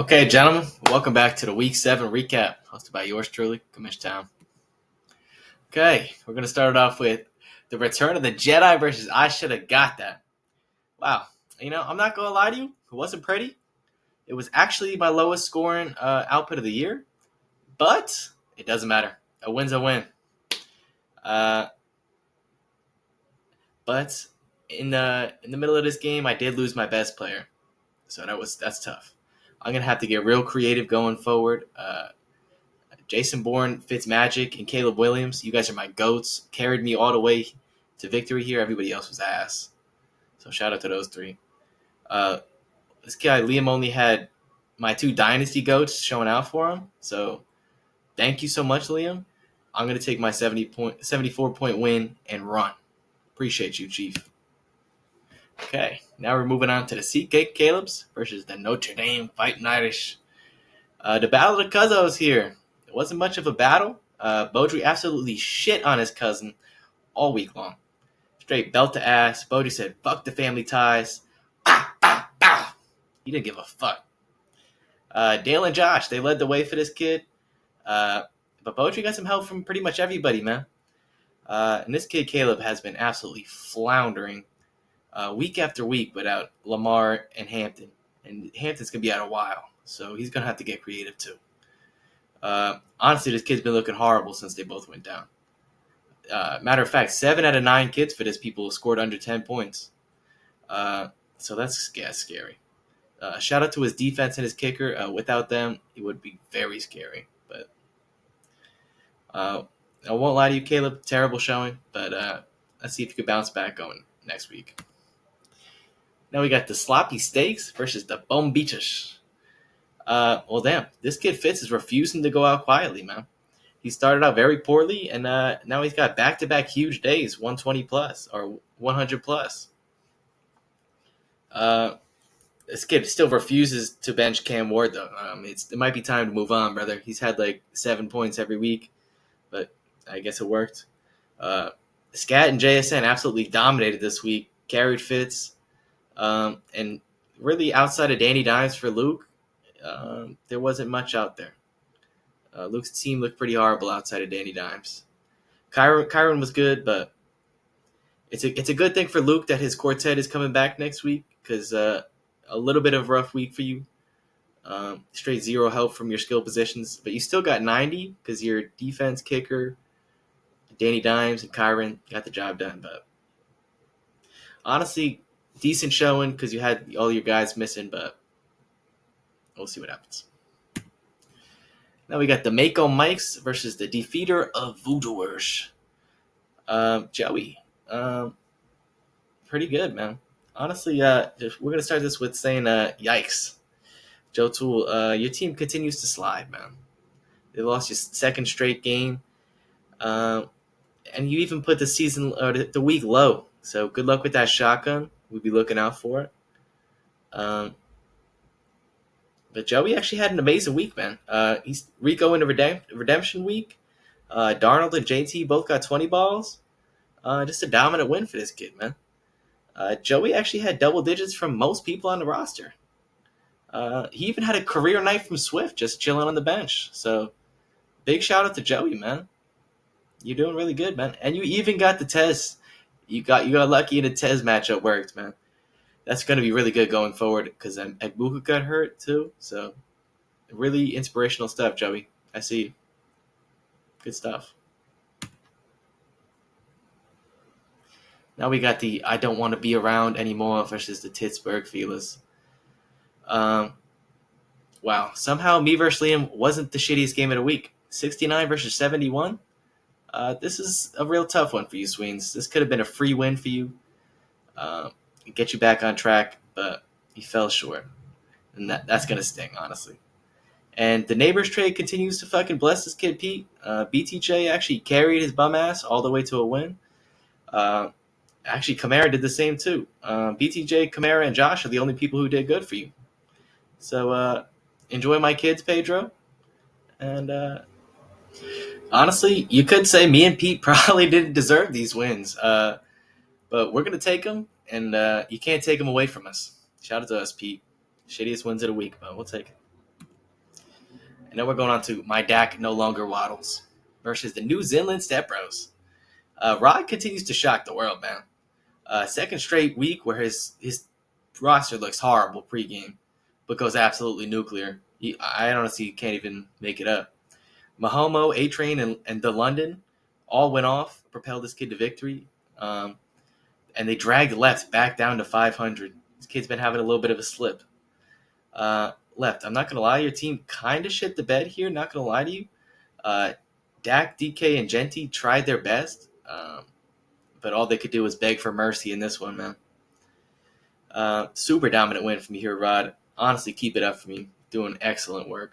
Okay, gentlemen, welcome back to the Week 7 recap, hosted by yours truly, Commish Town. Okay, we're going to start it off with the Return of the Jedi versus I Should Have Got That. Wow, I'm not going to lie to you, it wasn't pretty. It was actually my lowest scoring output of the year, but it doesn't matter. A win's a win. Uh, but in the middle of this game, I did lose my best player, so that's tough. I'm gonna have to get real creative going forward. Jason Bourne, Fitzmagic, and Caleb Williams, you guys are my goats. Carried me all the way to victory here. Everybody else was ass. So shout out to those three. Uh, this guy, Liam, only had my two dynasty goats showing out for him. So thank you so much, Liam. I'm going to take my 74-point win and run. Appreciate you, Chief. Okay, now we're moving on to the SeatGeek Caleb's versus the Notre Dame Fighting Irish. The Battle of the Cuzzos here. It wasn't much of a battle. Beaudry absolutely shit on his cousin all week long. Straight belt to ass. Beaudry said, fuck the family ties. Bow, bow, bow. He didn't give a fuck. Dale and Josh, they led the way for this kid. But Beaudry got some help from pretty much everybody, man. And this kid, Caleb, has been absolutely floundering week after week without Lamar and Hampton. And Hampton's going to be out a while. So he's going to have to get creative, too. Honestly, this kid's been looking horrible since they both went down. Matter of fact, 7 out of 9 kids for this people scored under 10 points. So that's scary. Shout out to his defense and his kicker. Without them, it would be very scary. But I won't lie to you, Caleb. Terrible showing. But let's see if you could bounce back going next week. Now we got the Sloppy Steaks versus the Bone Beaches. Well, damn. This kid Fitz is refusing to go out quietly, man. He started out very poorly, and now he's got back-to-back huge days, 120 plus or 100 plus. This kid still refuses to bench Cam Ward, though. It might be time to move on, brother. He's had like 7 points every week, but I guess it worked. Scat and JSN absolutely dominated this week, carried Fitz, and really outside of Danny Dimes for Luke, there wasn't much out there. Luke's team looked pretty horrible outside of Danny Dimes. Kyron was good, but it's a good thing for Luke that his quartet is coming back next week because a little bit of a rough week for you. Straight 0 help from your skill positions, but you still got 90 because your defense, kicker, Danny Dimes, and Kyron got the job done. But honestly, decent showing because you had all your guys missing, but we'll see what happens. Now we got the Mako Mikes versus the Defeater of Voodooers. Joey, pretty good, man. Honestly, we're going to start this with saying, yikes. Joe Toole, your team continues to slide, man. They lost your second straight game. And you even put the season or the week low. So good luck with that shotgun. We'll be looking out for it. But Joey actually had an amazing week, man. He's Rico in the redemption week. Darnold and JT both got 20 balls. Just a dominant win for this kid, man. Joey actually had double digits from most people on the roster. He even had a career night from Swift just chilling on the bench. So big shout out to Joey, man. You're doing really good, man. And you even got the Tez. You got lucky in the Tez matchup worked, man. That's going to be really good going forward because Egbuka got hurt too. So really inspirational stuff, Joey. I see you. Good stuff. Now we got the I don't want to be around anymore versus the Pittsburgh Feelers. Wow. Somehow me versus Liam wasn't the shittiest game of the week. 69 versus 71. This is a real tough one for you, Sweens. This could have been a free win for you. Get you back on track, but you fell short. And that's going to sting, honestly. And the neighbors trade continues to fucking bless this kid, Pete. BTJ actually carried his bum ass all the way to a win. Actually, Kamara did the same too. BTJ, Kamara, and Josh are the only people who did good for you. So enjoy my kids, Pedro. And honestly, you could say me and Pete probably didn't deserve these wins. But we're going to take them, and you can't take them away from us. Shout out to us, Pete. Shittiest wins of the week, but we'll take it. And then we're going on to my Dak no longer waddles versus the New Zealand Step Bros. Rod continues to shock the world, man. Second straight week where his roster looks horrible pregame, but goes absolutely nuclear. I honestly can't even make it up. Mahomo, A Train, and the London all went off, propelled this kid to victory, and they dragged left back down to 500. This kid's been having a little bit of a slip. Left, I'm not gonna lie, your team kind of shit the bed here. Not gonna lie to you. Dak, DK, and Genty tried their best, but all they could do was beg for mercy in this one, man. Super dominant win from you here, Rod. Honestly, keep it up for me. Doing excellent work.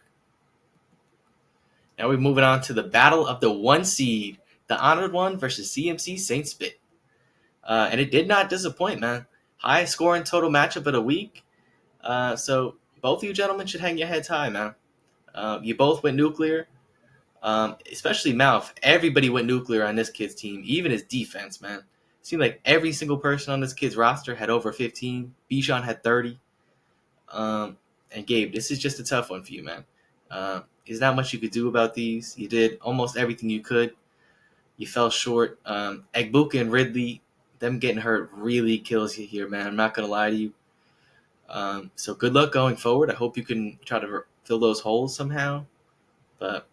Now we're moving on to the battle of the 1 seed, the honored one versus CMC Saint Spit. And it did not disappoint, man. High scoring total matchup of the week. So both of you gentlemen should hang your heads high, man. You both went nuclear. Especially Mouth. Everybody went nuclear on this kid's team, even his defense, man. It seemed like every single person on this kid's roster had over 15. Bijan had 30. And Gabe, this is just a tough one for you, man. There's not much you could do about these. You did almost everything you could. You fell short. Egbuka and Ridley, them getting hurt really kills you here, man. I'm not going to lie to you. So good luck going forward. I hope you can try to fill those holes somehow. But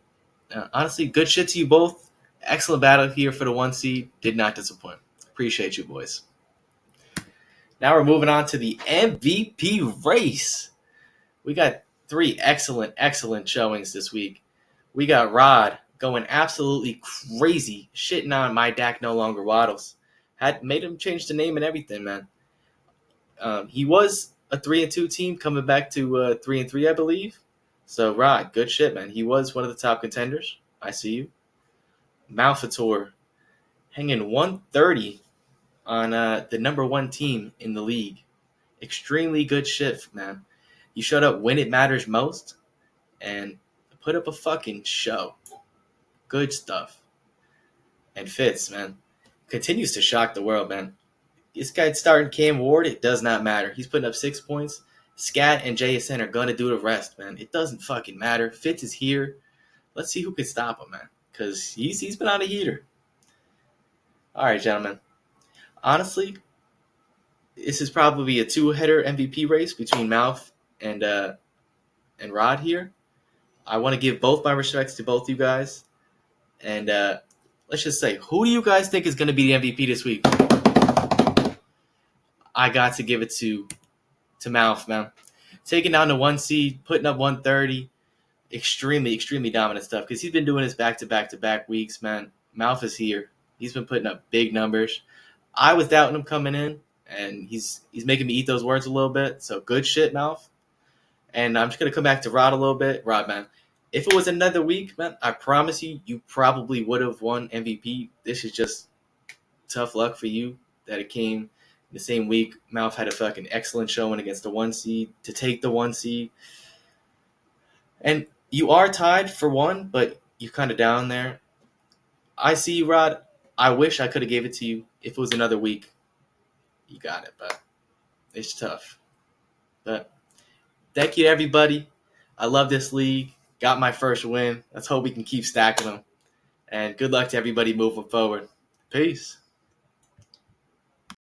honestly, good shit to you both. Excellent battle here for the 1 seed. Did not disappoint. Appreciate you, boys. Now we're moving on to the MVP race. We got 3 excellent showings this week. We got Rod going absolutely crazy, shitting on my Dak no longer waddles. Had made him change the name and everything, man. He was a 3-2 team coming back to 3-3, I believe. So Rod, good shit, man. He was one of the top contenders. I see you. Malfator hanging 130 on the number 1 team in the league. Extremely good shit, man. You showed up when it matters most and put up a fucking show. Good stuff. And Fitz, man, continues to shock the world, man. This guy's starting Cam Ward, it does not matter. He's putting up 6 points. Scat and JSN are going to do the rest, man. It doesn't fucking matter. Fitz is here. Let's see who can stop him, man. Because he's been on a heater. All right, gentlemen. Honestly, this is probably a 2-header MVP race between Mouth and Rod here. I want to give both my respects to both you guys. And let's just say, who do you guys think is going to be the MVP this week? I got to give it to Mouth, man. Taking down the 1 seed, putting up 130. Extremely dominant stuff because he's been doing this back-to-back weeks, man. Mouth is here. He's been putting up big numbers. I was doubting him coming in, and he's making me eat those words a little bit. So good shit, Mouth. And I'm just going to come back to Rod a little bit. Rod, man, if it was another week, man, I promise you probably would have won MVP. This is just tough luck for you that it came the same week. Mouth had a fucking excellent showing against the 1 seed to take the 1 seed. And you are tied for 1, but you're kind of down there. I see you, Rod. I wish I could have gave it to you if it was another week. You got it, but it's tough. But thank you to everybody. I love this league. Got my first win. Let's hope we can keep stacking them. And good luck to everybody moving forward. Peace.